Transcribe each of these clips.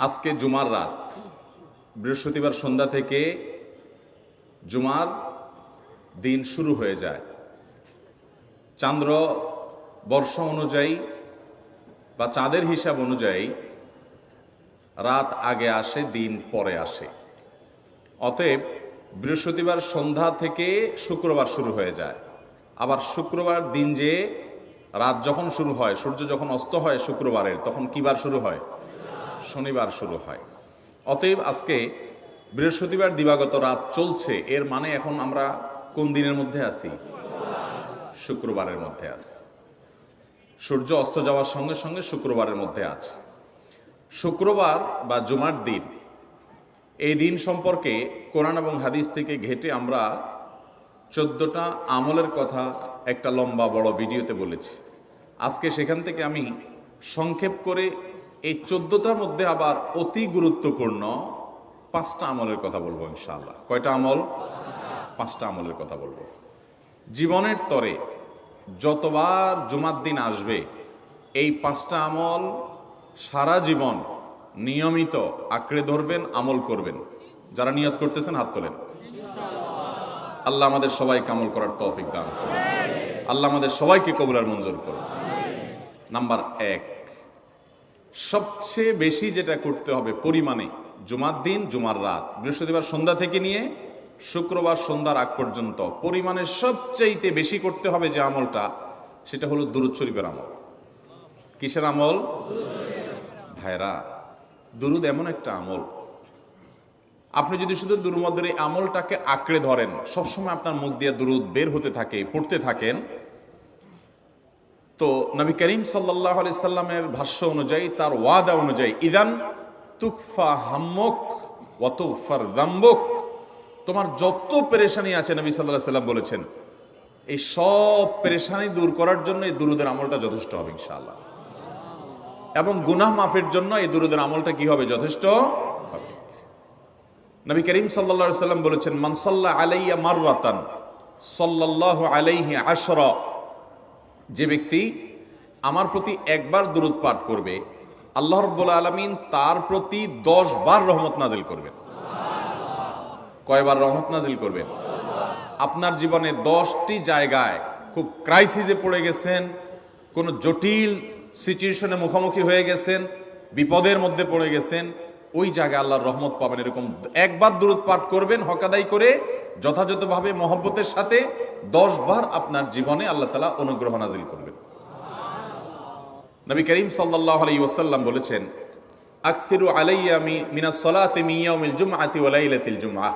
আজকে জুমার রাত, বৃহস্পতিবার সন্ধ্যা থেকে জুমার দিন শুরু হয়ে যায়। চান্দ্র বর্ষ অনুযায়ী বা চাঁদের হিসাব অনুযায়ী রাত আগে আসে, দিন পরে আসে। অতএব বৃহস্পতিবার সন্ধ্যা থেকে শুক্রবার শুরু হয়ে যায়। আবার শুক্রবার দিন যে রাত যখন শুরু হয়, সূর্য যখন অস্ত হয় শুক্রবারের, তখন কি বার শুরু হয়? শনিবার শুরু হয়। অতএব আজকে বৃহস্পতিবার দিবাগত রাত চলছে, এর মানে এখন আমরা কোন দিনের মধ্যে আছি? শুক্রবারের মধ্যে আছি। সূর্য অস্ত যাওয়ার সঙ্গে সঙ্গে শুক্রবারের মধ্যে আছে। শুক্রবার বা জুমার দিন, এই দিন সম্পর্কে কোরআন এবং হাদিস থেকে ঘেঁটে আমরা 14টা আমলের কথা একটা লম্বা বড় ভিডিওতে বলেছি। আজকে সেখান থেকে আমি সংক্ষেপ করে এই 14টার মধ্যে আবার অতি গুরুত্বপূর্ণ 5টা আমলের কথা বলবো ইনশাআল্লাহ। কয়টা আমল? 5টা আমলের কথা বলবো। জীবনের তরে যতবার জুমার দিন আসবে, এই 5টা আমল সারা জীবন নিয়মিত আঁকড়ে ধরবেন, আমল করবেন। যারা নিয়ত করতেছেন হাত তোলেন। আল্লাহ আমাদের সবাইকে আমল করার তৌফিক দান করুন। আল্লাহ আমাদের সবাইকে কবুল আর মঞ্জুর করুন। নাম্বার 1, সবচেয়ে বেশি যেটা করতে হবে পরিমাণে, জুমার দিন জুমার রাত বৃহস্পতিবার সন্ধ্যা থেকে নিয়ে শুক্রবার সন্ধ্যার আগ পর্যন্ত পরিমাণে সবচাইতে বেশি করতে হবে যে আমলটা, সেটা হলো দুরূদ শরীফের আমল। কিসের আমল? ভাইরা, দুরূদ এমন একটা আমল, আপনি যদি শুধু দুরূদের এই আমলটাকে আঁকড়ে ধরেন, সবসময় আপনার মুখ দিয়ে দুরূদ বের হতে থাকে, পড়তে থাকেন, তো নবী করিম সাল্লাল্লাহু আলাইহি সাল্লামের ভাষ্য অনুযায়ী, তার ওয়াদা অনুযায়ী, ইদান তুকফা হাম্মুক ওয়া তুগফার যামবুক, তোমার যত পেরেশানি আছে নবী সাল্লাল্লাহু আলাইহি সাল্লাম বলেছেন, এই সব পেরেশানি দূর করার জন্য এই দুরূদের আমলটা যথেষ্ট হবে ইনশাআল্লাহ। এবং গুনাহ মাফের জন্য এই দুরূদের আমলটা কি হবে? যথেষ্ট হবে। নবী করিম সাল্লাল্লাহু আলাইহি সাল্লাম বলেছেন, মান সাল্লা আলাইয়া মাররাতান সাল্লাল্লাহু আলাইহি আশরা, যে ব্যক্তি আমার প্রতি একবার দুরূদ পাঠ করবে, আল্লাহ রাব্বুল আলামিন তার প্রতি 10 বার রহমত নাজিল করবেন। কয়বার রহমত নাজিল করবেন? আপনার জীবনে 10টি জায়গায় খুব ক্রাইসিসে পড়ে গেছেন, কোনো জটিল সিচুয়েশনে মুখোমুখি হয়ে গেছেন, বিপদের মধ্যে পড়ে গেছেন, ওই জায়গায় আল্লাহর রহমত পাবেন। এরকম একবার দুরূদ পাঠ করবেন হক আদায় করে, যথাযথভাবে মহব্বতের সাথে 10 বার আপনার জীবনে আল্লাহ তাআলা অনুগ্রহ নাজিল করবেন। নবী করিম সাল্লাল্লাহু আলাইহি ওয়াসাল্লাম বলেছেন, আকসিরু আলাইয়া মিনাস সালাতি মিন ইয়াউমিল জুমআতি ওয়া লাইলাতিল জুমআহ,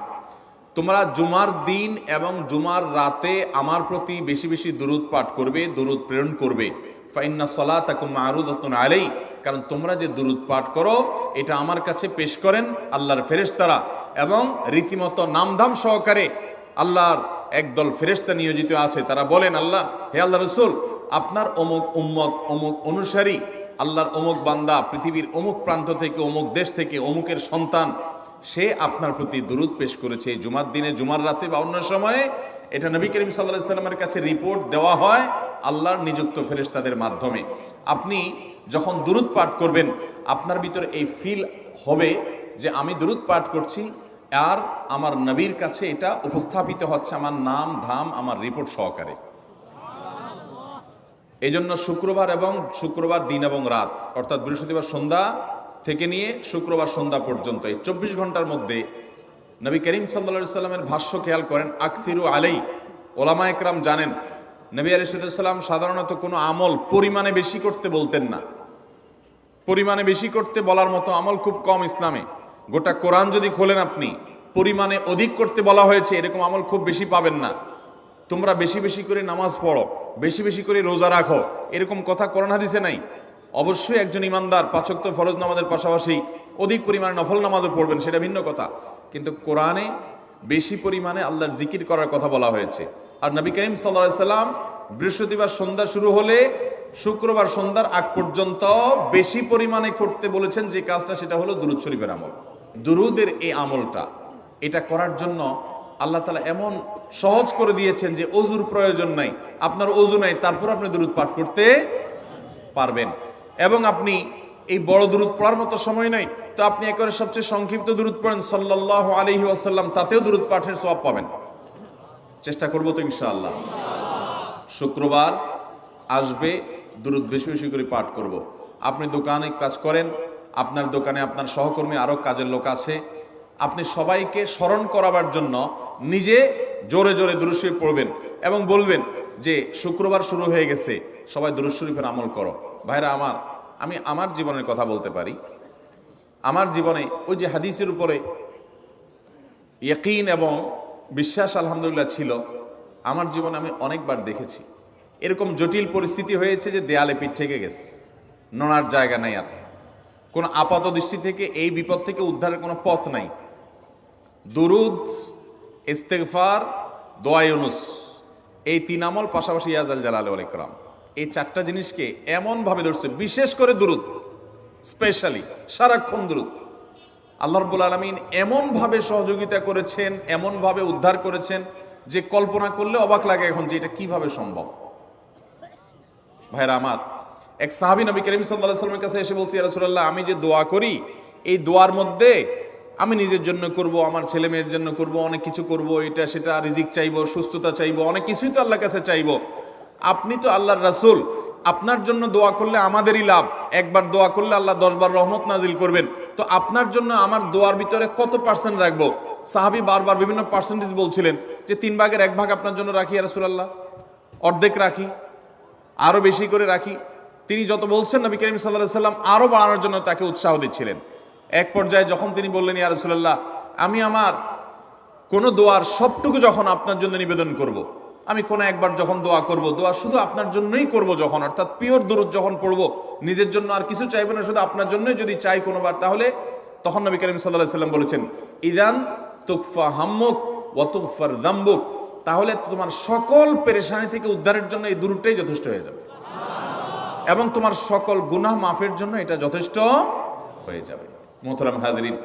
তোমরা জুমার দিন এবং জুমার রাতে আমার প্রতি বেশি বেশি দুরূদ পাঠ করবে, দুরূদ প্রেরণ করবে। ফাইন্না সালাতাকুম মা'রুদাতুন আলাই, কারণ তোমরা যে দুরূদ পাঠ করো এটা আমার কাছে পেশ করেন আল্লাহর ফেরেশতারা, এবং রীতিমতো নামধাম সহকারে আল্লাহর একদল ফেরেশতা নিয়োজিত আছে। তারা বলেন, আল্লাহ, হে আল্লাহ রাসূল, আপনার অমুক উম্মত, অমুক অনুসারী, আল্লাহর অমুক বান্দা পৃথিবীর অমুক প্রান্ত থেকে, অমুক দেশ থেকে, অমুকের সন্তান, সে আপনার প্রতি দুরূদ পেশ করেছে জুমার দিনে, জুমার রাতে বা অন্য সময়ে। এটা নবী করিম সাল্লাল্লাহু আলাইহি সাল্লামের কাছে রিপোর্ট দেওয়া হয় আল্লাহর নিযুক্ত ফেরেশতাদের মাধ্যমে। আপনি যখন দুরূদ পাঠ করবেন, আপনার ভিতরে এই ফিল হবে যে আমি দুরূদ পাঠ করছি আর আমার নবীর কাছে এটা উপস্থাপিত হচ্ছে আমার নাম ধাম, আমার রিপোর্ট সহকারে। এই জন্য শুক্রবার এবং শুক্রবার দিন এবং রাত, অর্থাৎ বৃহস্পতিবার সন্ধ্যা থেকে নিয়ে শুক্রবার সন্ধ্যা পর্যন্ত এই 24 ঘন্টার মধ্যে নবী করিম সাল্লাল্লাহু আলাইহি সাল্লামের ভাষ্য খেয়াল করেন, আকসিরু আলাই। ওলামা একরাম জানেন, নবী আলাইহিস সালাম সাধারণত কোনো আমল পরিমাণে বেশি করতে বলতেন না। পরিমাণে বেশি করতে বলার মতো আমল খুব কম ইসলামে। গোটা কোরআন যদি খোলেন আপনি, পরিমাণে অধিক করতে বলা হয়েছে এরকম আমল খুব বেশি পাবেন না। তোমরা বেশি বেশি করে নামাজ পড়ো, বেশি বেশি করে রোজা রাখো, এরকম কথা কোরআন হাদিসে নাই। অবশ্যই একজন ইমানদার 5 ওয়াক্ত ফরজ নামাজের পাশাপাশি অধিক পরিমাণে নফল নামাজও পড়বেন, সেটা ভিন্ন কথা। কিন্তু কোরআনে বেশি পরিমাণে আল্লাহর জিকির করার কথা বলা হয়েছে। আর নবী করিম সাল্লাল্লাহু আলাইহি সাল্লাম বৃহস্পতিবার সন্ধ্যা শুরু হলে শুক্রবার সন্ধ্যার আগ পর্যন্ত বেশি পরিমাণে করতে বলেছেন যে কাজটা, সেটা হলো দুরূদ শরীফের আমল। দুরূদের এই আমলটা, এটা করার জন্য আল্লাহ তাআলা এমন সহজ করে দিয়েছেন যে ওযুর প্রয়োজন নাই। আপনার ওযু নাই, তারপর আপনি দুরূদ পাঠ করতে পারবেন। এবং আপনি এই বড় দুরূদ পড়ার মতো সময় নাই, তো আপনি একেবারে সবচেয়ে সংক্ষিপ্ত দুরূদ পড়েন সাল্লাল্লাহু আলাইহি ওয়াসাল্লাম, তাতেও দুরূদ পাঠের সওয়াব পাবেন। চেষ্টা করব তো ইনশাআল্লাহ। শুক্রবার আসবে, দুরূদ বেশি বেশি করে পাঠ করব। আপনি দোকানে কাজ করেন, আপনার দোকানে আপনার সহকর্মী আরও কাজের লোক আছে, আপনি সবাইকে স্মরণ করাবার জন্য নিজে জোরে জোরে দুরূদ শরীফ পড়বেন এবং বলবেন যে শুক্রবার শুরু হয়ে গেছে, সবাই দুরূদ শরীফের আমল করো। ভাইরা আমার, আমি আমার জীবনের কথা বলতে পারি। আমার জীবনে ওই যে হাদিসের উপরে ইয়াকিন এবং বিশ্বাস আলহামদুলিল্লাহ ছিল, আমার জীবনে আমি অনেকবার দেখেছি এরকম জটিল পরিস্থিতি হয়েছে যে দেয়ালে পিঠ থেকে গেছে, নড়ার জায়গা নাই, আর কোনো আপাত দৃষ্টি থেকে এই বিপদ থেকে উদ্ধারের কোনো পথ নাই। দুরুদ, ইস্তেগফার, দোয়া ইউনুস, এই তিন আমল পাশাপাশি ইয়াজাল জালাল ওয়াল ইকরাম, এই চারটা জিনিসকে এমনভাবে ধরছে, বিশেষ করে দুরুদ, স্পেশালি সারাক্ষণ দুরুদ। আল্লাহ রাব্বুল আলামিন এমনভাবে সহযোগিতা করেছেন, এমনভাবে উদ্ধার করেছেন যে কল্পনা করলে অবাক লাগে এখন যে এটা কিভাবে সম্ভব। ভাইরা আমার, এক সাহাবী নবী করিম সাল্লাল্লাহু আলাইহি ওয়াসাল্লামের কাছে এসে বলছে, ইয়া রাসূলুল্লাহ, আমি যে দোয়া করি এই দোয়ার মধ্যে আমি নিজের জন্য করব, আমার ছেলে মেয়ের জন্য করব, অনেক কিছু করব, এটা সেটা, রিজিক চাইবো, সুস্থতা চাইবো, অনেক কিছুই তো আল্লাহর কাছে চাইবো। আপনি তো আল্লাহর রাসূল, আপনার জন্য দোয়া করলে আমাদেরই লাভ, একবার দোয়া করলে আল্লাহ 10 বার রহমত নাজিল করবেন, তো আপনার জন্য আমার দোয়ার ভিতরে কত পার্সেন্ট রাখবো? সাহাবী বারবার বিভিন্ন পার্সেন্টেজ বলছিলেন যে 3 ভাগের 1 ভাগ আপনার জন্য রাখি ইয়া রাসূলুল্লাহ, অর্ধেক রাখি, আরো বেশি করে রাখি। তিনি যত বলছেন নবী করিম সাল্লাল্লাহু আলাইহি ওয়াসাল্লাম আরো বাড়ানোর জন্য তাকে উৎসাহ দিচ্ছিলেন। এক পর্যায়ে যখন তিনি বললেন, ইয়া রাসূলুল্লাহ, আমি আমার কোন দোয়ার সবটুকু যখন আপনার জন্য নিবেদন করব, আমি কোন একবার যখন দোয়া করব, দোয়া শুধু আপনার জন্যই করব যখন, অর্থাৎ পিওর দুরূদ যখন পড়ব, নিজের জন্য আর কিছু চাইবো না, শুধু আপনার জন্যই যদি চাই কোনোবার, তাহলে তখন নবী করিম সাল্লাল্লাহু আলাইহি ওয়াসাল্লাম বলেছেন, ইদান তুকফা হাম্মুক ওয়া তুগফার যামবুক, তাহলে তোমার সকল পেরেশানি থেকে উদ্ধারের জন্য এই দুরূদটাই যথেষ্ট হয়ে যাবে এবং তোমার সকল গুনাহ মাফের জন্য এটা যথেষ্ট হয়ে যাবে। মোহতারাম হাজরিন,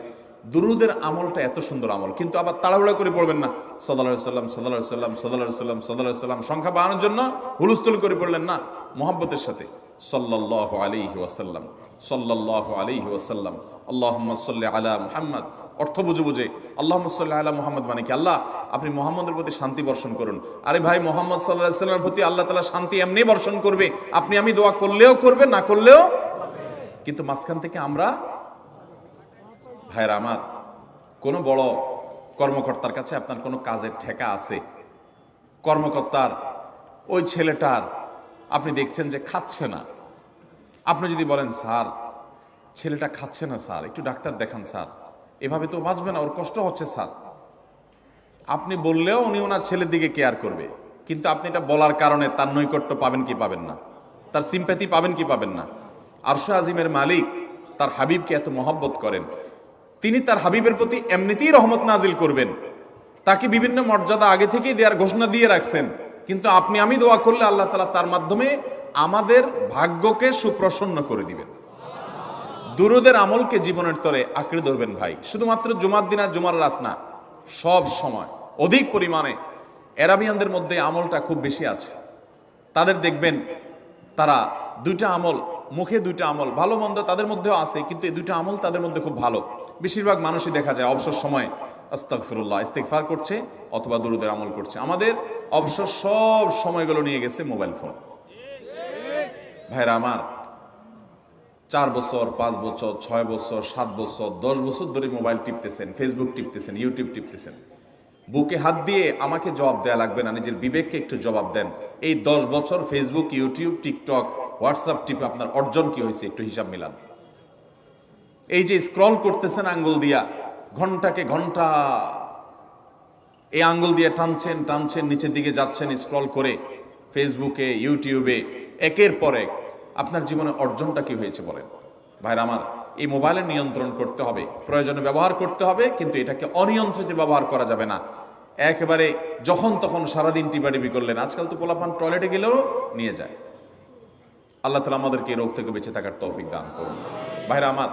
দুরুদের আমলটা এত সুন্দর আমল, কিন্তু আবার তাড়াহুড়া করে পড়বেন না, সাল্লাল্লাহু আলাইহি সাল্লাম সাল্লাল্লাহু আলাইহি সাল্লাম সাল্লাল্লাহু আলাইহি সাল্লাম সাল্লাল্লাহু আলাইহি সাল্লাম সংখ্যা বাড়ানোর জন্য হুলস্থুল করে পড়লেন না, মুহাব্বতের সাথে সাল্লাল্লাহু আলাইহি ওয়াসাল্লাম সাল্লাল্লাহু আলাইহি ওয়াসাল্লাম আল্লাহুম্মা সাল্লি আলা মুহাম্মদ, অর্থ বুঝে বুঝে আল্লাহুম্মা সাল্লি আলা মুহাম্মদ মানে কি, আল্লাহ আপনি মুহাম্মদের প্রতি শান্তি বর্ষণ করুন। আরে ভাই, মুহাম্মদ সাল্লাল্লাহু আলাইহি সাল্লামের প্রতি আল্লাহ তাআলা শান্তি এমনি বর্ষণ করবে, আপনি আমি দোয়া করলেও করবে, না করলেও। কিন্তু মাঝখান থেকে আমরা, ভাইরা আমার, কোনো বড় কর্মকর্তার কাছে আপনার কোনো কাজের ঠেকা আছে, কর্মকর্তার ওই ছেলেটার আপনি দেখছেন যে খাচ্ছে না, আপনি যদি বলেন, স্যার ছেলেটা খাচ্ছে না স্যার, একটু ডাক্তার দেখান স্যার, এভাবে তো বাঁচবে না, ওর কষ্ট হচ্ছে স্যার, আপনি বললেও উনি ওনার ছেলের দিকে কেয়ার করবে, কিন্তু আপনি এটা বলার কারণে তার নৈকট্য পাবেন কি পাবেন না, তার সিম্প্যাথি পাবেন কি পাবেন না। আরশে আজিমের মালিক তার হাবিবকে এত মহব্বত করেন, তিনি তার হাবিবের প্রতি এমনিতেই রহমত নাজিল করবেন, তাকে বিভিন্ন মর্যাদা আগে থেকেই দেওয়ার ঘোষণা দিয়ে রাখছেন, কিন্তু আপনি আমি দোয়া করলে আল্লাহ তাআলা তার মাধ্যমে আমাদের ভাগ্যকে সুপ্রসন্ন করে দিবেন। দুরুদের আমলকে জীবনের তরে আঁকড়ে ধরবেন ভাই, শুধুমাত্র জুমার দিন আর জুমার রাত না, সব সময় অধিক পরিমাণে। এরাবিয়ানদের মধ্যে আমলটা খুব বেশি আছে, তাদের দেখবেন তারা দুইটা আমল, মুখে দুইটা আমল, ভালো মন্দ তাদের মধ্যেও আছে, কিন্তু এই দুইটা আমল তাদের মধ্যে খুব ভালো। বেশিরভাগ মানুষই দেখা যায় অবসর সময় আস্তাগফিরুল্লাহ, ইস্তিগফার করছে অথবা দুরুদের আমল করছে। আমাদের অবসর সব সময়গুলো নিয়ে গেছে মোবাইল ফোন। ভাইরা আমার, 4 বছর 5 বছর 6 বছর 7 বছর 10 বছর ধরে মোবাইল টিপতেছেন, ফেসবুক টিপতেছেন, ইউটিউব টিপতেছেন। বুকে হাত দিয়ে আমাকে জবাব দেয়া লাগবে না, নিজের বিবেককে একটু জবাব দেন। এই 10 বছর ফেসবুক, ইউটিউব, টিকটক, হোয়াটসঅ্যাপ টিপে আপনার অর্জন কি হয়েছে একটু হিসাব মিলান। এই যে স্ক্রল করতেছেন আঙ্গুল দিয়া, ঘন্টাকে ঘন্টা এই আঙ্গুল দিয়ে টানছেন টানছেন, নিচের দিকে যাচ্ছেন স্ক্রল করে ফেসবুকে, ইউটিউবে, একের পর এক, আপনার জীবনে অর্জনটা কি হয়েছে বলেন? ভাইরা আমার, এই মোবাইলের নিয়ন্ত্রণ করতে হবে, প্রয়োজনে ব্যবহার করতে হবে, কিন্তু এটাকে অনিয়ন্ত্রিত ব্যবহার করা যাবে না। একেবারে যখন তখন সারাদিন টিপাটিপি করলেন, আজকাল তো পোলাপান টয়লেটে গেলেও নিয়ে যায়। আল্লাহ তাআলা আমাদেরকে এই রোগ থেকে বেঁচে থাকার তৌফিক দান করুন। ভাইরা আমার,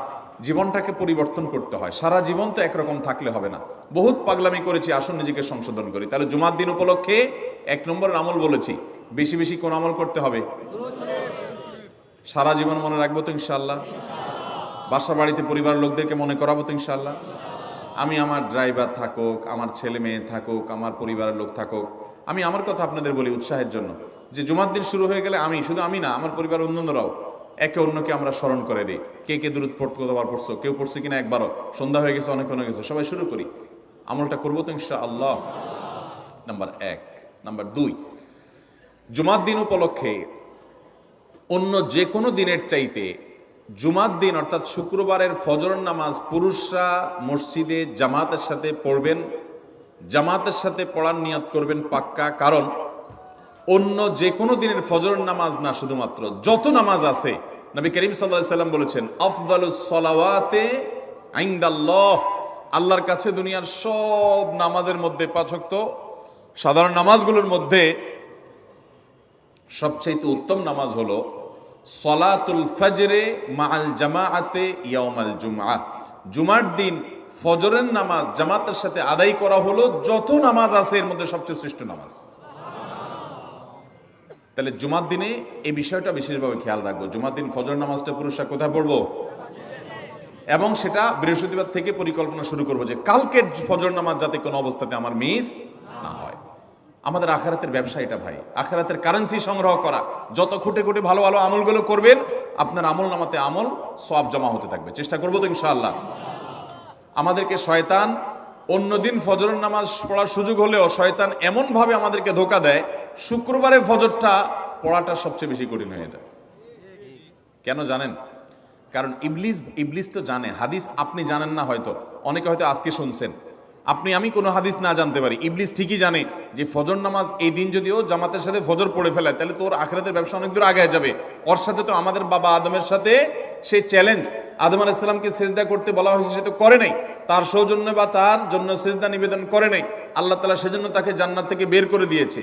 জীবনটাকে পরিবর্তন করতে হয়, সারা জীবন তো একরকম থাকলে হবে না। বহুত পাগলামি করেছি, আসুন নিজেকে সংশোধন করি। তাহলে জুমার দিন উপলক্ষে 1 নম্বরের আমল বলেছি, বেশি বেশি কোন আমল করতে হবে? সারা জীবন মনে রাখবো তো ইনশাআল্লাহ? বাসা বাড়িতে পরিবারের লোকদেরকে মনে করাবো তো ইনশাআল্লাহ। আমি আমার ড্রাইভার থাকুক, আমার ছেলে মেয়ে থাকুক, আমার পরিবারের লোক থাকুক, আমি আমার কথা আপনাদের বলি উৎসাহের জন্য, যে জুমার দিন শুরু হয়ে গেলে আমি শুধু আমি না, আমার পরিবার অন্যান্যরাও একে অন্যকে আমরা স্মরণ করে দিই। কে কে দুরূদ পড়তে কতবার পড়ছো, কেউ পড়ছে কিনা একবারও, সন্ধ্যা হয়ে গেছে, অনেক হয়ে গেছে, সবাই শুরু করি, আমলটা করবো তো ইনশাআল্লাহ। নাম্বার 1। নাম্বার 2, জুমার দিন উপলক্ষে অন্য যে কোনো দিনের চাইতে জুমার দিন অর্থাৎ শুক্রবারের ফজর নামাজ পুরুষরা মসজিদে জামাতের সাথে পড়বেন, জামাতের সাথে পড়ার নিয়ত করবেন পাক্কা। কারণ অন্য যে কোনো দিনের ফজর নামাজ না, শুধুমাত্র যত নামাজ আছে, নবী করিম সাল্লাল্লাহু আলাইহি সাল্লাম বলেছেন আফদালুস সালাওয়াতে ইনদাল্লাহ, আল্লাহর কাছে দুনিয়ার সব নামাজের মধ্যে 5 ওয়াক্ত সাধারণ নামাজগুলোর মধ্যে সবচেয়ে উত্তম নামাজ হলো সলাতুল ফজরে মাআল জামাআতে ইয়াউমাল জুমআহ, জুমার দিন ফজরের নামাজ জামাতের সাথে আদায় করা হলো যত নামাজ আছে এর মধ্যে সবচেয়ে শ্রেষ্ঠ নামাজ। তাহলে জুমার দিনে এই বিষয়টা বিশেষভাবে খেয়াল রাখবো। জুমার দিন ফজর নামাজটা পুরুষরা কোথায় পড়বো, এবং সেটা বৃহস্পতিবার থেকে পরিকল্পনা শুরু করবো যে কালকের ফজর নামাজ যাতে কোনো অবস্থাতে আমার মিস না হয়। আমাদের আখিরাতের ব্যবসা এটা ভাই, আখিরাতের কারেন্সি সংগ্রহ করা। যত খুঁটে খুঁটে ভালো ভালো আমলগুলো করবেন, আপনার আমল নামাতে আমল সওয়াব জমা হতে থাকবে। চেষ্টা করবো তো ইনশাআল্লাহ। আমাদেরকে শয়তান অন্যদিন ফজরের নামাজ পড়ার সুযোগ হলেও শয়তান এমনভাবে আমাদেরকে ধোঁকা দেয়, শুক্রবারে ফজরটা পড়াটা সবচেয়ে বেশি কঠিন হয়ে যায়। কেন জানেন? কারণ ইবলিস তো জানে হাদিস আপনি জানেন না, হয়তো অনেকে হয়তো আজকে শুনছেন, আমি কোনো হাদিস না জানতে পারি, ইবলিস ঠিকই জানে যে ফজর নামাজ এই দিন যদিও জামাতের সাথে ফজর পড়ে ফেলে তাহলে তোর আখিরাতের ব্যবসা অনেক দূর আগে যাবে। ওর সাথে তো আমাদের বাবা আদমের সাথে সেই চ্যালেঞ্জ, আদম আলাইহিস সালামকে সিজদা করতে বলা হয়েছে, সে তো করে নাই, তার সৌজন্য বা তার জন্য সিজদা নিবেদন করে নাই, আল্লাহ তাআলা সেজন্য তাকে জান্নাত থেকে বের করে দিয়েছে।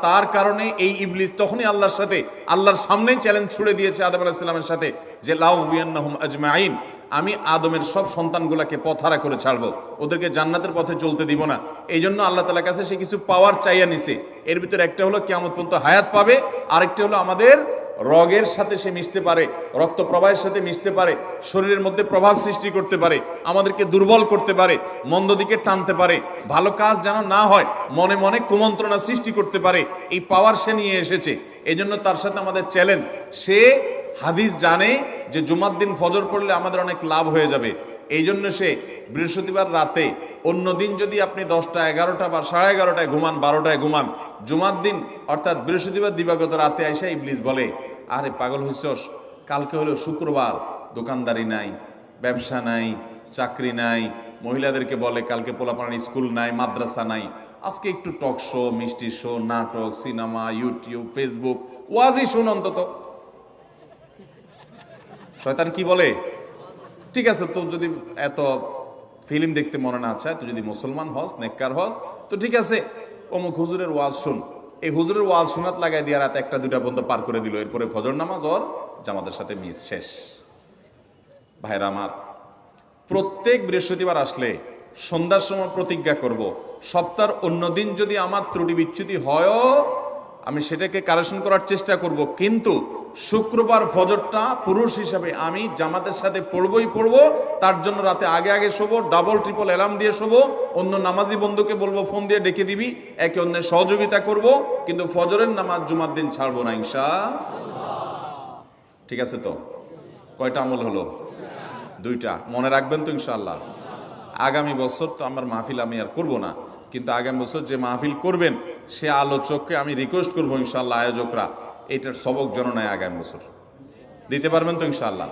তার কারণে এই ইবলিস তখনই আল্লাহর সাথে আল্লাহর সামনেই চ্যালেঞ্জ ছুড়ে দিয়েছে আদম আলাইহিস সালামের সাথে যে লাউ বিয়ান্নাহুম আজমাইন, আমি আদমের সব সন্তানগুলোকে পথহারা করে ছাড়বো, ওদেরকে জান্নাতের পথে চলতে দিব না। এই জন্য আল্লাহ তাআলার কাছে সে কিছু পাওয়ার চাইয়া নিছে। এর ভিতরে একটা হলো কিয়ামত পর্যন্ত হায়াত পাবে, আরেকটা হলো আমাদের রগের সাথে সে মিশতে পারে, রক্ত প্রবাহের সাথে মিশতে পারে, শরীরের মধ্যে প্রভাব সৃষ্টি করতে পারে, আমাদেরকে দুর্বল করতে পারে, মন্দ দিকে টানতে পারে, ভালো কাজ যেন না হয় মনে মনে কুমন্ত্রণা সৃষ্টি করতে পারে। এই পাওয়ার সে নিয়ে এসেছে। এই জন্য তার সাথে আমাদের চ্যালেঞ্জ। সে হাদিস জানে যে জুমার দিন ফজর পড়লে আমাদের অনেক লাভ হয়ে যাবে। এই জন্য সে বৃহস্পতিবার রাতে, অন্য দিন যদি আপনি 10টা 11টা বা 11:30টায় ঘুমান, 12টায় ঘুমান, জুমার দিন অর্থাৎ বৃহস্পতিবার দিবাগত রাতে আইসা ইবলিস বলে, আরে পাগল হইছস, কালকে হলো শুক্রবার, দোকানদারি নাই, ব্যবসা নাই, চাকরি নাই, মহিলাদেরকে বলে কালকে পোলাপানের স্কুল নাই, মাদ্রাসা নাই, আজকে একটু টক শো, মিষ্টি শো, নাটক, সিনেমা, ইউটিউব, ফেসবুক, ওয়াজই শুন অন্তত। শয়তান কি বলে? ঠিক আছে, তো যদি এত ফিল্ম দেখতে মনে না চায়, তো যদি মুসলমান হস, নেককার হস, তো ঠিক আছে, অমুক হুজুরের ওয়াজ শুন। এই হুজুরের ওয়াজ শোনাত লাগাই দিয়ে রাত 1টা 2টা পর্যন্ত পার করে দিল। এরপরে ফজর নামাজ ওর জামাতের সাথে মিস শেষ। ভাইরা আমার, প্রত্যেক বৃহস্পতিবার আসলে সন্ধ্যার সময় প্রতিজ্ঞা করব, সপ্তাহের অন্য দিন যদি আমার ত্রুটি বিচ্যুতি হয়ও আমি সেটাকে কারেকশন করার চেষ্টা করব, কিন্তু শুক্রবার ফজরটা পুরুষ হিসাবে আমি জামাতের সাথে পড়বই পড়বো। তার জন্য রাতে আগে আগে শোবো, ডাবল ট্রিপল অ্যালার্ম দিয়ে শোবো, অন্য নামাজি বন্ধুকে বলবো ফোন দিয়ে ডেকে দিবি, একে অন্যের সহযোগিতা করব, কিন্তু ফজরের নামাজ জুমার দিন ছাড়বো না ইনশাআল্লাহ। ঠিক আছে তো? কয়টা আমল হলো? 2টা। মনে রাখবেন তো ইনশাআল্লাহ। আগামী বছর তো আমার মাহফিল আমি আর করব না, কিন্তু আগামী বছর যে মাহফিল করবেন সে আলোচককে আমি রিকোয়েস্ট করবো ইনশাআল্লাহ, আয়োজকরা এটার সবক জননায় আগামী বছর দিতে পারবেন তো ইনশাআল্লাহ।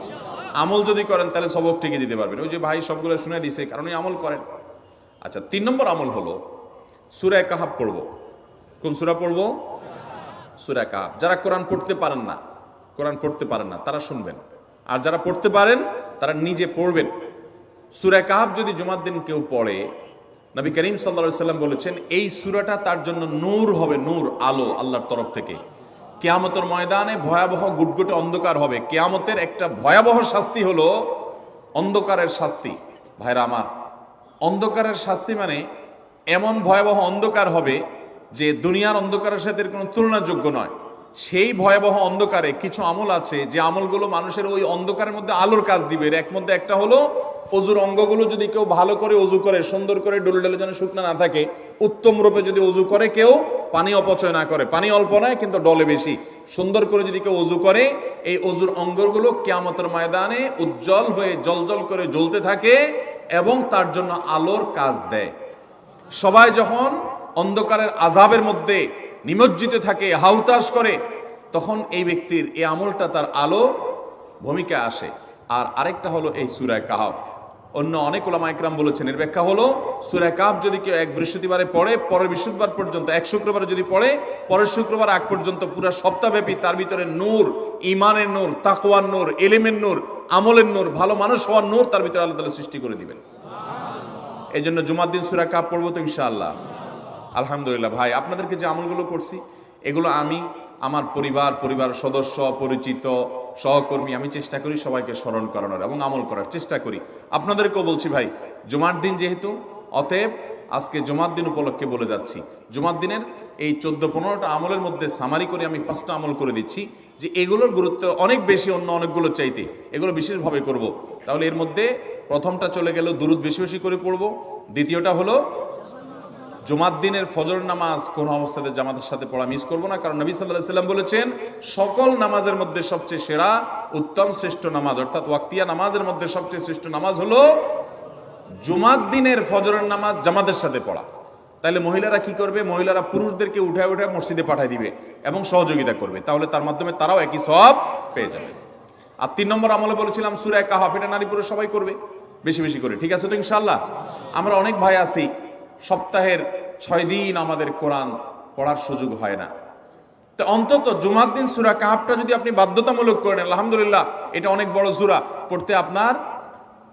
আমল যদি করেন তাহলে সবক ঠিকই দিতে পারবেন। ওই যে ভাই সবগুলো শুনে দিছে, কারণ আমল করেন। আচ্ছা, 3 নম্বর আমল হলো সূরা কাহাফ পড়বো। কোন সূরা পড়বো? সূরা কাহাফ। যারা কোরআন পড়তে পারেন না তারা শুনবেন, আর যারা পড়তে পারেন তারা নিজে পড়বেন। সূরা কাহাফ যদি জুমার দিন কেউ পড়ে, নবী করিম সাল্লাল্লাহু আলাইহি সাল্লাম বলেছেন এই সূরাটা তার জন্য নূর হবে, নূর, আলো আল্লাহর তরফ থেকে। কিয়ামতের ময়দানে ভয়াবহ গুটগুটে অন্ধকার হবে। কিয়ামতের একটা ভয়াবহ শাস্তি হলো অন্ধকারের শাস্তি। ভাইরা আমার, অন্ধকারের শাস্তি মানে এমন ভয়াবহ অন্ধকার হবে যে দুনিয়ার অন্ধকারের সাথে কোনো তুলনাযোগ্য নয়। সেই ভয়াবহ অন্ধকারে কিছু আমল আছে যে আমলগুলো মানুষের ওই অন্ধকারের মধ্যে আলোর কাজ দিবে। এর মধ্যে একটা হলো অজুর অঙ্গগুলো যদি কেউ ভালো করে অজু করে, সুন্দর করে ডলে ডলে যেন শুকনা না থাকে, উত্তম রূপে যদি অজু করে, কেউ পানি অপচয় না করে, পানি অল্প নয় কিন্তু ডলে বেশি, সুন্দর করে যদি কেউ অজু করে, এই অজুর অঙ্গগুলো কিয়ামতের ময়দানে উজ্জ্বল হয়ে জলজল করে জ্বলতে থাকে এবং তার জন্য আলোর কাজ দেয়। সবাই যখন অন্ধকারের আযাবের মধ্যে নিমজ্জিত থাকে, হাউতাস করে, তখন এই ব্যক্তির এই আমলটা তার আলো ভূমিকা আসে। আর আরেকটা হলো এই সূরা কাহফ। অন্য অনেক উলামা ইকরাম বলেছেন এর ব্যাখ্যা হলো সূরা কাহফ যদি কেউ এক বৃহস্পতিবারে পড়ে, পরের বৃহস্পতিবার পর্যন্ত, এক শুক্রবারে যদি পড়ে, পরের শুক্রবার আগ পর্যন্ত পুরো সপ্তাহব্যাপী তার ভিতরে নূর, ঈমানের নূর, তাকওয়ার নূর, ইলমের নূর, আমলের নূর, ভালো মানুষ হওয়ার নূর তার ভিতরে আল্লাহ তাআলা সৃষ্টি করে দিবেন। এই জন্য জুমার দিন সূরা কাহফ পড়বো তো ইনশাআল্লাহ। আলহামদুলিল্লাহ ভাই, আপনাদেরকে যে আমলগুলো করছি এগুলো আমি, আমার পরিবার সদস্য, পরিচিত, সহকর্মী, আমি চেষ্টা করি সবাইকে স্মরণ করানোর এবং আমল করার চেষ্টা করি। আপনাদেরকেও বলছি ভাই, জুমার দিন যেহেতু, অতএব আজকে জুমার দিন উপলক্ষে বলে যাচ্ছি, জুমার দিনের এই 14-15টা আমলের মধ্যে সামারি করে আমি 5টা আমল করে দিচ্ছি যে এগুলোর গুরুত্ব অনেক বেশি অন্য অনেকগুলো চাইতে, এগুলো বিশেষভাবে করব। তাহলে এর মধ্যে প্রথমটা চলে গেল দুরুদ বেশি বেশি করে পড়ব। দ্বিতীয়টা হলো জুমার দিনের ফজর নামাজ কোন অবস্থাতে জামাতের সাথে পড়া মিস করব না, কারণ নবী সাল্লাল্লাহু আলাইহি সাল্লাম বলেছেন সকল নামাজের মধ্যে সবচেয়ে সেরা, উত্তম, শ্রেষ্ঠ নামাজ, অর্থাৎ ওয়াক্তিয়া নামাজের মধ্যে সবচেয়ে শ্রেষ্ঠ নামাজ হলো জুমার দিনের ফজরের নামাজ জামাতের সাথে পড়া। তাহলে মহিলারা কি করবে? মহিলারা পুরুষদেরকে উঠায় উঠায় মসজিদে পাঠিয়ে দিবে এবং সহযোগিতা করবে, তাহলে তার মাধ্যমে তারাও একই সওয়াব পেয়ে যাবে। আর 3 নম্বর আমলে বলেছিলাম সূরা কাহফ, এটা নারী পুরুষ সবাই করবে বেশি বেশি করে, ঠিক আছে তো ইনশাআল্লাহ? আমরা অনেক ভাই আছি সপ্তাহের 6 দিন আমাদের কোরআন পড়ার সুযোগ হয় না, তো অন্তত জুমার দিন সূরা কাহফটা যদি আপনি বাধ্যতামূলক করেন, আলহামদুলিল্লাহ, এটা অনেক বড় সূরা, পড়তে আপনার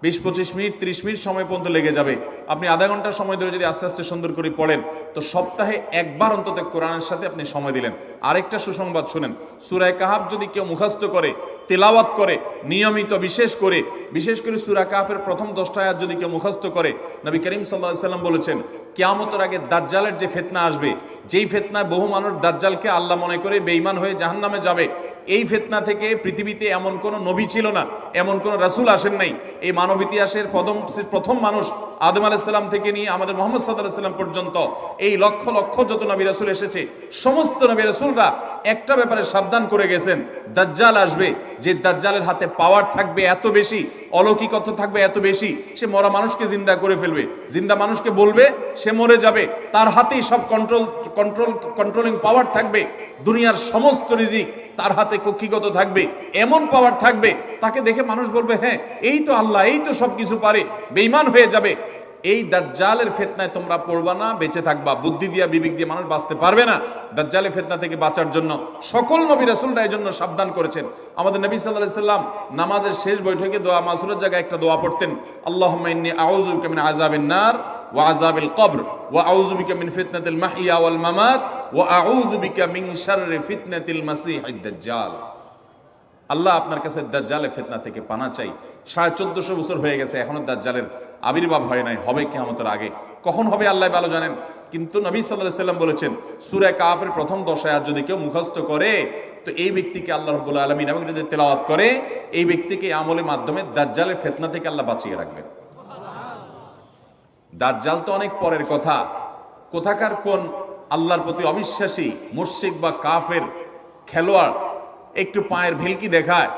20-25 মিনিট 30 মিনিট সময় পর্যন্ত লেগে যাবে। আপনি আধা ঘন্টা সময় ধরে যদি আস্তে আস্তে সুন্দর করে পড়েন, তো সপ্তাহে একবার অন্তত কোরআনের সাথে আপনি সময় দিলেন। আরেকটা সুসংবাদ শুনেন, সূরা কাহফ যদি কেউ মুখস্থ করে, তেলাওয়াত করে নিয়মিত, বিশেষ করে সূরা কাহফের প্রথম 10টা আয়াত যদি কেউ মুখস্থ করে, নবী করিম সাল্লাল্লাহু আলাইহি সাল্লাম বলেছেন কিয়ামতের আগে দাজ্জালের যে ফিতনা আসবে, যেই ফিতনায় বহু মানুষ দাজ্জালকে আল্লাহ মনে করে বেঈমান হয়ে জাহান্নামে যাবে, এই ফিতনা থেকে পৃথিবীতে এমন কোন নবী ছিল না, এমন কোন রাসূল আসেন নাই। এই মানব ইতিহাসের প্রথম মানুষ আদম আলাইহিস সালাম থেকে নিয়ে আমাদের মুহাম্মদ সাল্লাল্লাহু আলাইহি সাল্লাম পর্যন্ত এই লক্ষ লক্ষ যত নবী রাসূল এসেছে, সমস্ত নবী রাসূলরা একটা ব্যাপারে সাবধান করে গেছেন, দাজ্জাল আসবে, যে দাজ্জালের হাতে পাওয়ার থাকবে এত বেশি, অলৌকিকত্ব থাকবে এত বেশি, সে মরা মানুষকে জিন্দা করে ফেলবে, জিন্দা মানুষকে বলবে সে মরে যাবে, তার হাতেই সব কন্ট্রোলিং পাওয়ার থাকবে, দুনিয়ার সমস্ত রিজিক তার হাতে কক্ষিগত থাকবে, এমন পাওয়ার থাকবে, তাকে দেখে মানুষ বলবে হ্যাঁ এই তো আল্লাহ, এই তো সব কিছু পারে, বেঈমান হয়ে যাবে। এই দাজ্জালের ফিতনায় তোমরা পড়বা না, বেঁচে থাকবা। বুদ্ধি দিয়া বিবেক দিয়ে মানুষ বাঁচতে পারবে না। দাজ্জালের ফিতনা থেকে বাঁচার জন্য সকল নবী রাসূলরা এই জন্য সাবধান করেছেন। আমাদের নবী সাল্লাল্লাহু আলাইহি সাল্লাম নামাজের শেষ বৈঠকে দোয়া মাসুরের জায়গায় একটা দোয়া পড়তেন, আল্লাহুম্মা ইন্নী আউযু বিকা মিন আযাবিন নার ওয়া আযাবিল কবর ওয়া আউযু বিকা মিন ফিতনাতিল মাহইয়া ওয়াল মামাত ওয়া আউযু বিকা মিন শাররি ফিতনাতিল মাসীহিদ দাজ্জাল। আল্লাহ আপনার কাছে দাজ্জালের ফিতনা থেকে পানা চাই। 1450 বছর হয়ে গেছে, এখনো দাজ্জালের আবির্ভাব হয় নাই, হবে কিয়ামতের আগে। কখন হবে আল্লাহ ভালো জানেন। কিন্তু নবী সাল্লাল্লাহু আলাইহি সাল্লাম বলেছেন সূরা কাহফের প্রথম 10 আয়াত যদি কেউ মুখস্থ করে, তো এই ব্যক্তিকে আল্লাহ রাব্বুল আলামিন এবং যদি তেলাওয়াত করে, এই ব্যক্তিকে আমলের মাধ্যমে দাজ্জালের ফিতনা থেকে আল্লাহ বাঁচিয়ে রাখবেন। দাজ্জাল তো অনেক পরের কথা, কোথাকার কোন আল্লাহর প্রতি অবিশ্বাসী মুশরিক বা কাফের খেলোয়াড় একটু পায়ের ভেলকি দেখায়,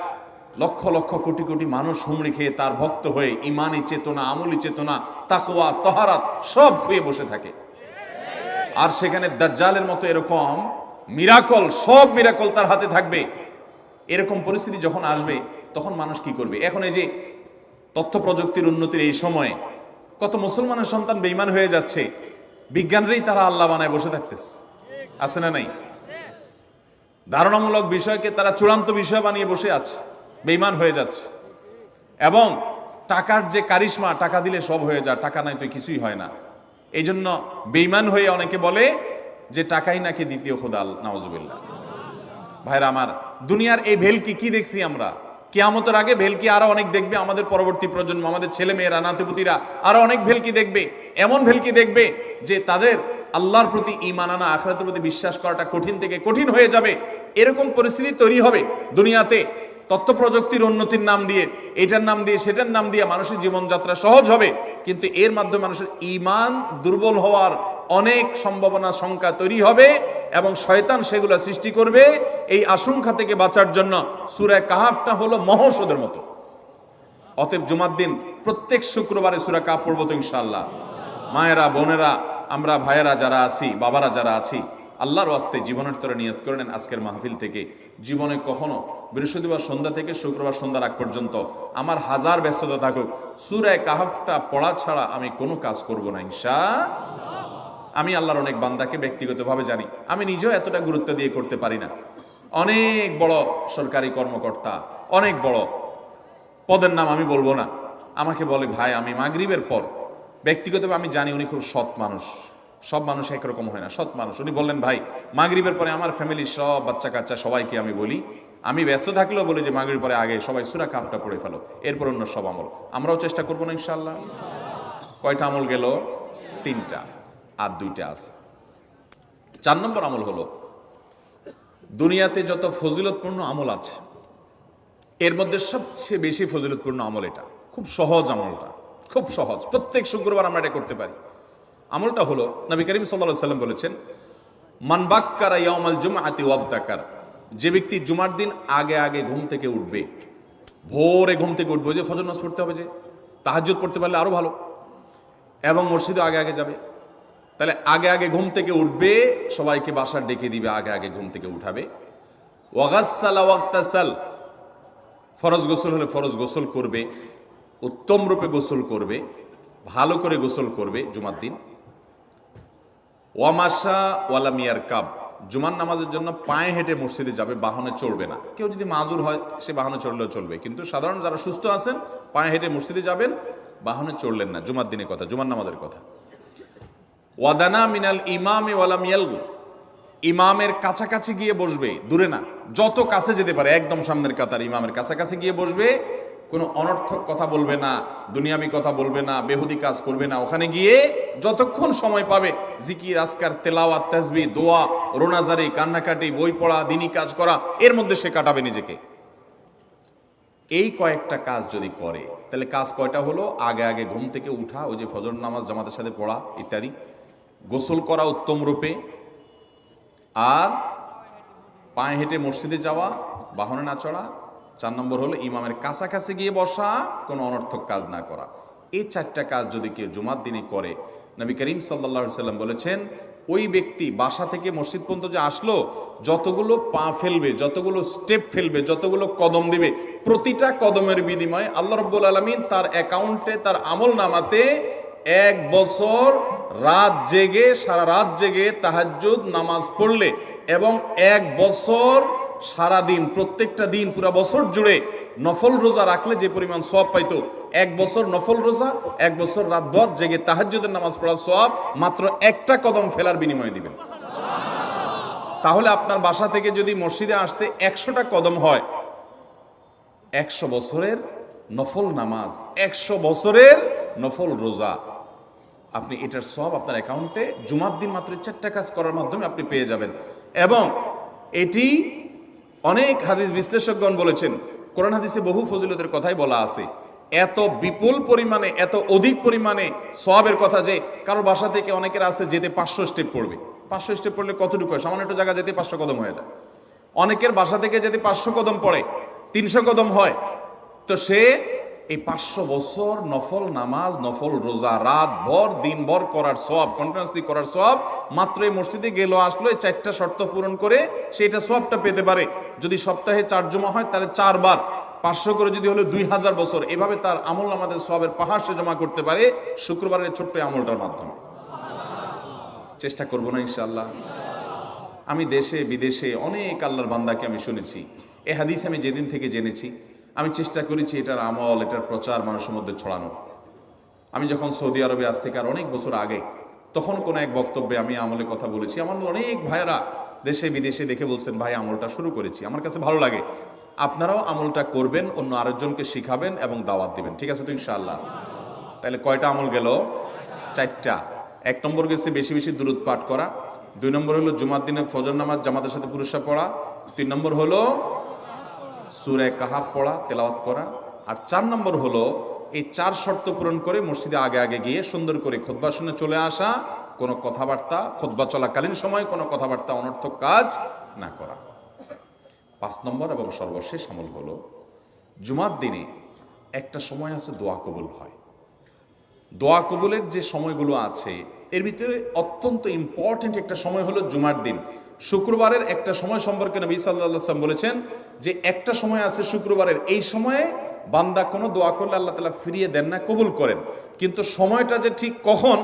লক্ষ লক্ষ কোটি কোটি মানুষ হুমড়ি খেয়ে তার ভক্ত হয়ে ইমানি চেতনা, আমলি চেতনা, তাকওয়া, তাহারাত সব খুঁয়ে বসে থাকে। আর সেখানে দাজ্জালের মতো এরকম মিরাকল, সব মিরাকল তার হাতে থাকবে। এরকম পরিস্থিতি যখন আসবে, তখন মানুষ কি করবে? এখন এই যে তথ্য প্রযুক্তির উন্নতির এই সময়ে কত মুসলমানের সন্তান বেঈমান হয়ে যাচ্ছে, বিজ্ঞানরেই তারা আল্লাহ বানায় বসে থাকতেছে, আছে না নাই? ধারণামূলক বিষয়কে তারা চূড়ান্ত বিষয় বানিয়ে বসে আছে, বেঈমান হয়ে যাচ্ছে। এবং টাকার যে কারিশমা, টাকা দিলে সব হয়ে যায়, টাকা নাই তো কিছুই হয় না। এই জন্য বেঈমান হয়ে অনেকে বলে যে টাকাই নাকি দ্বিতীয় খোদা, নাউজুবিল্লাহ। ভাইরা আমার, দুনিয়ার এই ভেলকি কি দেখছি আমরা, কিয়ামতের আগে ভেলকি আরো অনেক দেখবে আমাদের পরবর্তী প্রজন্ম, আমাদের ছেলে মেয়েরা, নাতিপুতিরা আরো অনেক ভেলকি দেখবে। এমন ভেলকি দেখবে যে তাদের আল্লাহর প্রতি ঈমান আনা, আখিরাতের প্রতি বিশ্বাস করাটা কঠিন থেকে কঠিন হয়ে যাবে। এরকম পরিস্থিতি তৈরি হবে দুনিয়াতে, তথ্য প্রযুক্তির উন্নতির নাম দিয়ে, এটার নাম দিয়ে, সেটার নাম দিয়ে মানুষের জীবনযাত্রা সহজ হবে, কিন্তু এর মাধ্যমে মানুষের ঈমান দুর্বল হওয়ার অনেক সম্ভাবনা, সংখ্যা তৈরি হবে এবং শয়তান সেগুলো সৃষ্টি করবে। এই আশঙ্কা থেকে বাঁচার জন্য সূরা কাহাফটা হলো মহৌষধের মতো। অতএব জুমার দিন প্রত্যেক শুক্রবারে সূরা কাহাফ পড়ব তো ইনশাআল্লাহ। মায়েরা, বোনেরা, আমরা ভাইয়েরা যারা আছি, বাবারা যারা আছি, আল্লাহর ওয়াস্তে জীবনের তরে নিয়ত করে নেন আজকের মাহফিল থেকে, জীবনে কখনো বৃহস্পতিবার সন্ধ্যা থেকে শুক্রবার সন্ধ্যার আগ পর্যন্ত আমার হাজার ব্যস্ততা থাকুক, সূরা কাহাফটা পড়া ছাড়া আমি কোনো কাজ করব না ইনশাআল্লাহ। আমি আল্লাহর অনেক বান্দাকে ব্যক্তিগতভাবে জানি, আমি নিজেও এতটা গুরুত্ব দিয়ে করতে পারি না। অনেক বড় সরকারি কর্মকর্তা, অনেক বড় পদের নাম আমি বলবো না, আমাকে বলে ভাই আমি মাগরিবের পর, ব্যক্তিগতভাবে আমি জানি উনি খুব সৎ মানুষ, সব মানুষ একরকম হয় না, সৎ মানুষ। উনি বললেন ভাই মাগরিবের পরে আমার ফ্যামিলির সব বাচ্চা কাচ্চা সবাইকে আমি বলি, আমি ব্যস্ত থাকলেও বলি যে মাগরিবের পরে আগে সবাই সূরা কাহাফটা পড়ে ফেলো, এরপর অন্য সব আমল। আমরাও চেষ্টা করবো না ইনশাআল্লাহ। কয়টা আমল গেল? 3টা, আর 2টা আছে। 4 নম্বর আমল হলো, দুনিয়াতে যত ফজিলতপূর্ণ আমল আছে এর মধ্যে সবচেয়ে বেশি ফজিলতপূর্ণ আমল এটা। খুব সহজ আমলটা, খুব সহজ, প্রত্যেক শুক্রবার আমরা এটা করতে পারি। আমলটা হলো, নবী করিম সাল্লাল্লাহু আলাইহি সাল্লাম বলেছেন, মান বাক্কারা ইয়াউমাল জুমআতি ওয়াবতাকার, যে ব্যক্তি জুমার দিন আগে আগে ঘুম থেকে উঠবে, ভোরে ঘুম থেকে উঠবে, যে ফজর নামাজ পড়তে হবে, যে তাহাজ্জুদ পড়তে পারলে আরো ভালো, এবং মসজিদে আগে আগে যাবে, তাহলে আগে আগে ঘুম থেকে উঠবে, সবাইকে বাসার ডেকে দিবে, আগে আগে ঘুম থেকে উঠাবে। ওয়াগাসসালা ওয়াগতাসাল, ফরজ গোসল হলে ফরজ গোসল করবে, উত্তম রূপে গোসল করবে, ভালো করে গোসল করবে জুমার দিন। ওয়ামাশা ওয়ালা মিয়ার কাব, জুমার নামাজের জন্য পায়ে হেঁটে মসজিদে যাবে, বাহনে চলবে না। কেউ যদি মাজুর হয় সে বাহনে চললেও চলবে, কিন্তু সাধারণ যারা সুস্থ আছেন পায়ে হেঁটে মসজিদে যাবেন, বাহনে চললেন না। জুমার দিনের কথা, জুমার নামাজের কথা। ওয়াদানা মিনাল ইমামে ওয়ালাম ইয়ালগু, ইমামের কাছাকাছি গিয়ে বসবে, দূরে না, যত কাছে যেতে পারে, একদম সামনের কাতার ইমামের কাছাকাছি গিয়ে বসবে, কোনো অনর্থক কথা বলবে না, দুনিয়াবি কথা বলবে না, বেহুদি কাজ করবে না। ওখানে গিয়ে যতক্ষণ সময় পাবে জিকির, আজকার, তেলাওয়াত, তাসবিহ, দোয়া, রোনাজারি, কান্নাকাটি, বই পড়া, দিনী কাজ করা, এর মধ্যে সে কাটাবে নিজেকে। এই কয়েকটা কাজ যদি করে, তাহলে কাজ কয়টা হলো? আগে আগে ঘুম থেকে উঠা, ওই যে ফজর নামাজ জামাতের সাথে পড়া ইত্যাদি, গোসল করা উত্তম রূপে, আর পায়ে হেঁটে মসজিদে যাওয়া, বাহনে না চড়া। 4 নম্বর হলো ইমামের কাছাকাছি গিয়ে বসা, কোনো অনর্থক কাজ না করা। এই 4টা কাজ যদি কেউ জুমার দিনে করে, নবী করিম সাল্লাল্লাহু আলাইহি সাল্লাম বলেছেন, ওই ব্যক্তি বাসা থেকে মসজিদ পর্যন্ত যে আসলো, যতগুলো পা ফেলবে, যতগুলো স্টেপ ফেলবে, যতগুলো কদম দিবে, প্রতিটা কদমের বিনিময়ে আল্লাহ রাব্বুল আলামিন তার অ্যাকাউন্টে, তার আমল নামাতে 1 বছর রাত জেগে, সারা রাত জেগে তাহাজ্জুদ নামাজ পড়লে, এবং 1 বছর সারা দিন, প্রত্যেকটা দিন পুরা বছর জুড়ে নফল রোজা রাখলে যে পরিমাণ সওয়াব পাইতো, 1 বছর নফল রোজা, 1 বছর রাতভর জেগে তাহাজ্জুদের নামাজ পড়ার সওয়াব মাত্র একটা কদম ফেলার বিনিময়ে দিবেন। তাহলে আপনার বাসা থেকে যদি মসজিদে আসতে 100টা কদম হয়, 100 বছরের নফল নামাজ, 100 বছরের নফল রোজা, আপনি এটার সওয়াব আপনার অ্যাকাউন্টে জুমার দিন মাত্র 4টা কাজ করার মাধ্যমে আপনি পেয়ে যাবেন। এবং এটি অনেক হাদিস বিশ্লেষকগণ বলেছেন, কোরআন হাদিসে বহু ফজিলতের কথাই বলা আছে, এত বিপুল পরিমাণে, এত অধিক পরিমাণে সওয়াবের কথা যে কারো বাসা থেকে অনেকের আছে যেতে 500 স্টেপ পড়বে। 500 স্টেপ পড়লে কতটুকু হয়? সামান্য একটু জায়গা যেতে 500 কদম হয়ে যায়। অনেকের বাসা থেকে যেতে 500 কদম পড়ে, 300 কদম হয়। তো সে এই 500 বছর নফল নামাজ, নফল রোজা, রাত ভর দিন ভর করার সওয়াব, কন্টিনিউয়াসলি করার সওয়াব মাত্র এই মসজিদে গেল, আসলো, এই 4টা শর্ত পূরণ করে সেটা সওয়াবটা পেতে পারে। যদি সপ্তাহে 4 জমা হয় তাহলে 4 বার 500 করে যদি হলো 2000 বছর, এভাবে তার আমল আমাদের সওয়াবের পাহাড় সে জমা করতে পারে শুক্রবারের ছোট্ট আমলটার মাধ্যমে। চেষ্টা করব না ইনশাআল্লাহ। আমি দেশে বিদেশে অনেক আল্লাহর বান্দাকে আমি শুনেছি, এই হাদিস আমি যেদিন থেকে জেনেছি, আমি চেষ্টা করেছি এটার আমল, এটার প্রচার মানুষের মধ্যে ছড়ানো। আমি যখন সৌদি আরবে আজ থেকে আর অনেক বছর আগে, তখন কোনো এক বক্তব্যে আমি আমলের কথা বলেছি। আমার অনেক ভাইয়েরা দেশে বিদেশে দেখে বলছেন, ভাই আমলটা শুরু করেছি, আমার কাছে ভালো লাগে, আপনারাও আমলটা করবেন, অন্য আরেকজনকে শিখাবেন এবং দাওয়াত দিবেন। ঠিক আছে তো ইনশাআল্লাহ? তাহলে কয়টা আমল গেল? 4টা। 1 নম্বর গেছে বেশি বেশি দুরূদ পাঠ করা, 2 নম্বর হলো জুমার দিনে ফজর নামাজ জামাতের সাথে পুরুষরা পড়া, 3 নম্বর হলো সূরা কাহাফ পড়া, তেলাওয়াত করা। আর 4 নম্বর হলো এই 4 শর্ত পূরণ করে মসজিদে আগে আগে গিয়ে সুন্দর করে খুতবা শুনে চলে আসা, কোনো কথাবার্তা খুতবা চলাকালীন সময় কোনো কথাবার্তা অনর্থক কাজ না করা। 5 নম্বর এবং সর্বশেষ আমল হলো জুমার দিনে একটা সময় আছে দোয়া কবুল হয়। দোয়া কবুলের যে সময়গুলো আছে এর ভিতরে অত্যন্ত ইম্পর্টেন্ট একটা সময় হলো জুমার দিন। শুক্রবারের একটা সময় সম্পর্কে নবী সাল্লাল্লাহু আলাইহি ওয়াসাল্লাম বলেছেন যে একটা সময় আছে শুক্রবারের, এই সময়ে বান্দা কোনো দোয়া করলে আল্লাহ তাআলা ফিরিয়ে দেন না, কবুল করেন। কিন্তু সময়টা যে ঠিক কখন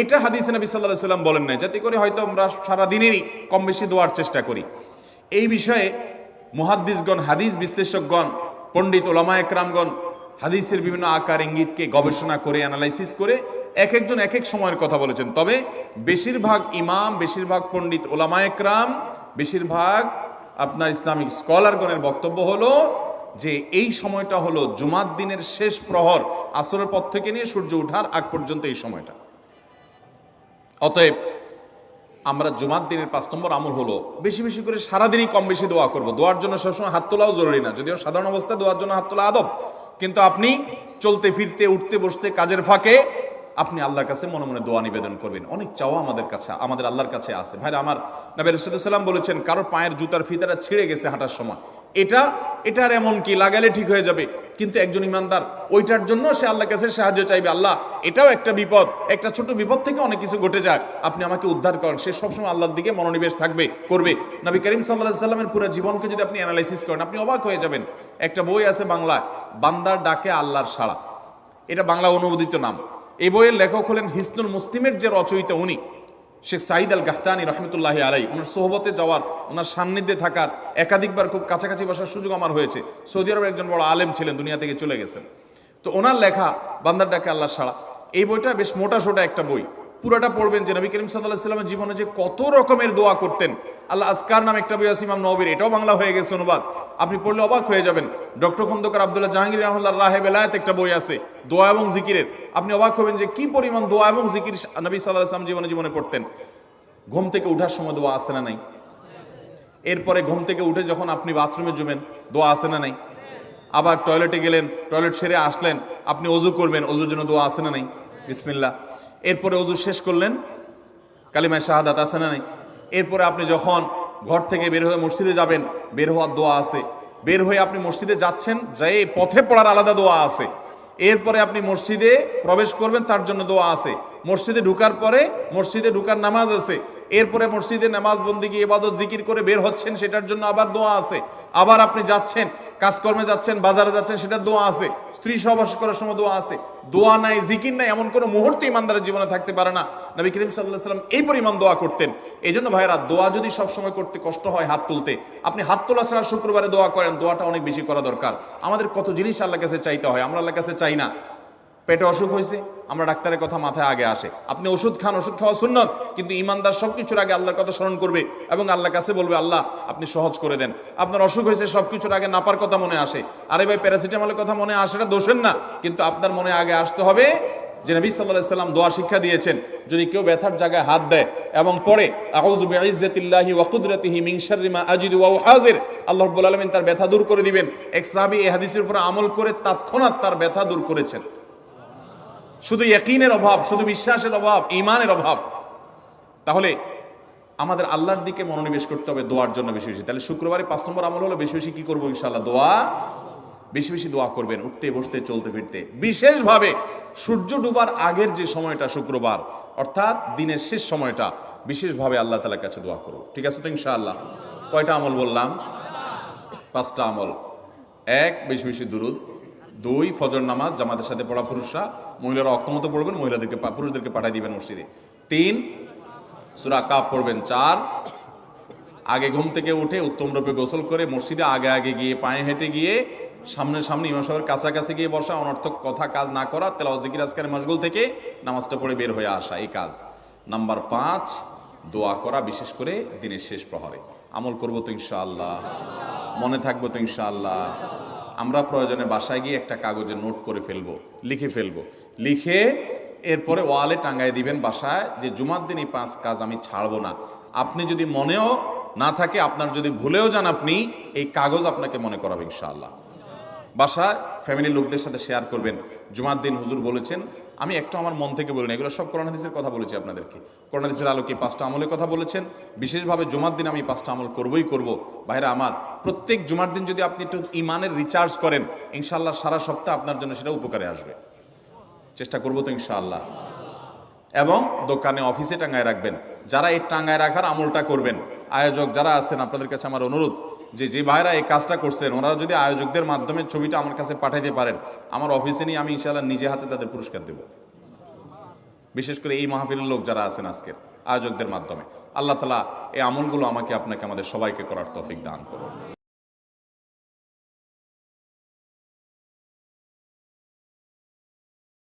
এটা হাদিসে নবী সাল্লাল্লাহু আলাইহি ওয়াসাল্লাম বলেন নাই, যাতে করে হয়তো আমরা সারা দিনেরই কম বেশি দোয়ার চেষ্টা করি। এই বিষয়ে মুহাদ্দিসগণ, হাদিস বিশ্লেষকগণ, পণ্ডিত ওলামা একরামগণ হাদিসের বিভিন্ন আকার ইঙ্গিতকে গবেষণা করে অ্যানালাইসিস করে এক একজন এক এক সময়ের কথা বলেছেন। তবে বেশিরভাগ ইমাম, বেশিরভাগ পণ্ডিত ওলামা একরাম, বেশিরভাগ আপনার ইসলামিক স্কলারগণের বক্তব্য হলো যে এই সময়টা হলো জুমার দিনের শেষ প্রহর, আসরের পর থেকে নিয়ে সূর্য ওঠার আগ পর্যন্ত এই সময়টা। অতএব আমরা জুমার দিনের 5 নম্বর আমল হলো বেশি বেশি করে সারাদিনই কম বেশি দোয়া করব। দোয়ার জন্য সবসময় হাত তোলাও জরুরি না, যদিও সাধারণ অবস্থায় দোয়ার জন্য হাত তোলা আদব, কিন্তু আপনি চলতে ফিরতে, উঠতে বসতে, কাজের ফাঁকে আপনি আল্লাহর কাছে মনে মনে দোয়া নিবেদন করবেন। অনেক চাওয়া আমাদের কাছে, আমাদের আল্লাহর কাছে আছে। ভাইরা আমার, নবী রাসূলুল্লাহ সাল্লাল্লাহু আলাইহি ওয়াসাল্লাম বলেছেন কারোর পায়ের জুতার ফিতাটা ছিঁড়ে গেছে হাঁটার সময়, এটার এমন কি লাগালে ঠিক হয়ে যাবে, কিন্তু একজন ইমানদার ওইটার জন্য সে আল্লাহর কাছে সাহায্য চাইবে, আল্লাহ এটাও একটা বিপদ, একটা ছোট বিপদ থেকে অনেক কিছু ঘটে যায়, আপনি আমাকে উদ্ধার করেন। সে সবসময় আল্লাহর দিকে মনোনিবেশ করবে। নবী করিম সাল্লাল্লাহু আলাইহি ওয়াসাল্লামের পুরো জীবনকে যদি আপনি অ্যানালাইসিস করেন আপনি অবাক হয়ে যাবেন। একটা বই আছে বাংলায়, বান্দার ডাকে আল্লাহর সাড়া, এটা বাংলা অনুবাদিত নাম। এই বইয়ের লেখক হলেন হিসনুল মুসলিমের যে রচয়িতা উনি শেখ সাঈদ আল গাহতানি রহমতুল্লাহি আলাইহি। ওনার সোহবতে যাওয়ার, ওনার সান্নিধ্যে থাকার, একাধিকবার খুব কাছাকাছি বসার সুযোগ আমার হয়েছে। সৌদি আরবের একজন বড় আলেম ছিলেন, দুনিয়া থেকে চলে গেছেন। তো ওনার লেখা বান্দার ডাকে আল্লাহর সাড়া, এই বইটা বেশ মোটা সোটা একটা বই। পুরোটা পড়বেন যে নবী করিম সাল্লাল্লাহু আলাইহি ওয়াসাল্লামের জীবনে যে কত রকমের দোয়া করতেন। আল্লাহ আজকার নামে একটা বই আছে ইমাম নববীর, এটাও বাংলা হয়ে গেছে অনুবাদ, আপনি পড়লে অবাক হয়ে যাবেন। ডক্টর খন্দকার আব্দুল্লাহ জাহাঙ্গীর রাহমাতুল্লাহ রাহে বেলায়েত একটা বই আছে দোয়া এবং জিকিরের, আপনি অবাক হবেন যে কি পরিমাণ দোয়া এবং জিকির নবী সাল্লাল্লাহু আলাইহি ওয়াসাল্লাম জীবনে পড়তেন। ঘুম থেকে উঠার সময় দোয়া আছে না নাই? এরপরে ঘুম থেকে উঠে যখন আপনি বাথরুমে যাবেন দোয়া আছে না নাই? আবার টয়লেটে গেলেন, টয়লেট সেরে আসলেন, আপনি ওযু করবেন, ওযুর জন্য দোয়া আছে না নাই? বিসমিল্লাহ। এরপরে ওযু শেষ করলেন, কালিমায়ে শাহাদাত আছে না নাই? এরপরে আপনি যখন ঘর থেকে বের হয়ে মসজিদে যাবেন, বের হওয়ার দোয়া আছে। বের হয়ে আপনি মসজিদে যাচ্ছেন, যাই পথে পড়ার আলাদা দোয়া আছে। এরপরে আপনি মসজিদে প্রবেশ করবেন, তার জন্য দোয়া আছে। মসজিদে ঢুকার পরে মসজিদে ঢুকার নামাজ আছে। এরপরে মসজিদে নামাজ বন্দিগি ইবাদত জিকির করে বের হচ্ছেন, সেটার জন্য আবার দোয়া আছে। আবার আপনি যাচ্ছেন, কাজকর্মে যাচ্ছেন, বাজারে যাচ্ছেন, সেটার দোয়া আছে। স্ত্রী সহবাস করার সময় দোয়া আছে। দোয়া নাই, জিকির নাই, এমন কোনো মুহূর্তে ইমানদারের জীবনে থাকতে পারে না। নবী করিম সাল্লাল্লাহু আলাইহি ওয়াসাল্লাম এই পরিমাণ দোয়া করতেন। এই জন্য ভাইরা, দোয়া যদি সবসময় করতে কষ্ট হয় হাত তুলতে, আপনি হাত তোলা ছাড়া শুক্রবারে দোয়া করেন, দোয়াটা অনেক বেশি করা দরকার। আমাদের কত জিনিস আল্লাহর কাছে চাইতে হয়, আমরা আল্লাহর কাছে চাই না। পেটে অসুখ হয়েছে, আমরা ডাক্তারের কথা মাথায় আগে আসে, আপনি ওষুধ খান, ওষুধ খাওয়া সুন্নত, কিন্তু ইমানদার সবকিছুর আগে আল্লাহর কথা স্মরণ করবে এবং আল্লাহর কাছে বলবে আল্লাহ আপনি সহজ করে দেন। আপনার অসুখ হয়েছে, সবকিছুর আগে নাপার কথা মনে আসে, আরে ভাই প্যারাসিটামলের কথা মনে আসে, এটা দোষের না, কিন্তু আপনার মনে আগে আসতে হবে যে নবী সাল্লাল্লাহু আলাইহি ওয়াসাল্লাম দোয়া শিক্ষা দিয়েছেন, যদি কেউ ব্যথার জায়গায় হাত দেয় এবং পড়ে আউযু বিইজ্জাতিল্লাহি ওয়া কুদরাতিহি মিন শাররি মা আজিদু ওয়া হাজির, আল্লাহ রাব্বুল আলামিন তার ব্যথা দূর করে দিবেন। এক সাহাবী এই হাদিসের উপর আমল করে তৎক্ষণাৎ তার ব্যথা দূর করেছেন। শুধু ইয়াকিনের অভাব, শুধু বিশ্বাসের অভাব, ঈমানের অভাব। তাহলে আমাদের আল্লাহর দিকে মনোনিবেশ করতে হবে দোয়ার জন্য বেশি বেশি। তাহলে শুক্রবারে 5 নম্বর আমল হলো বেশি বেশি কি করবো ইনশাআল্লাহ? দোয়া। বেশি বেশি দোয়া করবেন, উঠতে বসতে চলতে ফিরতে। বিশেষভাবে সূর্য ডুবার আগের যে সময়টা শুক্রবার, অর্থাৎ দিনের শেষ সময়টা, বিশেষভাবে আল্লাহ তাআলার কাছে দোয়া করব। ঠিক আছে তো ইনশাআল্লাহ? কয়টা আমল বললাম? 5টা আমল। 1, বেশি বেশি দুরুদ। 2, ফজর নামাজ জামাতের সাথে পড়া পুরুষরা, মহিলারা অক্তমত পড়বেন, পুরুষদেরকে পাঠিয়ে দিবেন মসজিদে। 3, সূরা কাফ পড়বেন। 4, আগে ঘুম থেকে উঠে উত্তম রূপে গোসল করে মসজিদে আগে আগে গিয়ে পায়ে হেঁটে গিয়ে সামনে ইমাম সাহেবের কাছাকাছি গিয়ে বসা, অনর্থক কথা কাজ না করা, তেলাওয়াত জিকির আজকারে মশগুল থেকে নামাজটা পড়ে বের হয়ে আসা, এই কাজ। নাম্বার 5, দোয়া করা, বিশেষ করে দিনের শেষ প্রহরে। আমল করবো তো ইনশাআল্লাহ? মনে থাকবো তো ইনশাআল্লাহ? আমরা প্রয়োজনে বাসায় গিয়ে একটা কাগজে নোট করে ফেলবো, লিখে এরপরে ওয়ালে টাঙ্গায় দিবেন বাসায়, যে জুমার দিন এই 5 কাজ আমি ছাড়বো না। আপনি যদি মনেও না থাকে, আপনার যদি ভুলেও যান আপনি, এই কাগজ আপনাকে মনে করাবে ইনশাআল্লাহ। বাসায় ফ্যামিলির লোকদের সাথে শেয়ার করবেন। জুমার দিন হুজুর বলেছেন, আমি একটু আমার মন থেকে বলিনি, এগুলো সব কোরআন হাদিসের কথা বলেছি আপনাদেরকে। কোরআন হাদিসের আলোকে 5টা আমলের কথা বলেছেন, বিশেষভাবে জুমার দিন আমি 5টা আমল করবই করব। ভাইরা আমার, প্রত্যেক জুমার দিন যদি আপনি একটু ইমানের রিচার্জ করেন, ইনশাআল্লাহ সারা সপ্তাহ আপনার জন্য সেটা উপকারে আসবে। চেষ্টা করবো তো ইনশাআল্লাহ। এবং দোকানে অফিসে টাঙায় রাখবেন। যারা এই টাঙায় রাখার আমলটা করবেন, আয়োজক যারা আছেন, আপনাদের কাছে আমার অনুরোধ, যে ভাইরা এই কাজটা করছেন, ওনারা যদি আয়োজকদের মাধ্যমে ছবিটা আমার কাছে পাঠাইতে পারেন, আমার অফিসে নিয়ে আমি ইনশাআল্লাহ নিজে হাতে তাদের পুরস্কার দেব। বিশেষ করে এই মাহফিলের লোক যারা আছেন আজকের, আয়োজকদের মাধ্যমে। আল্লাহ তাআলা এই আমলগুলো আমাকে আপনাকে আমাদের সবাইকে করার তৌফিক দান করুন।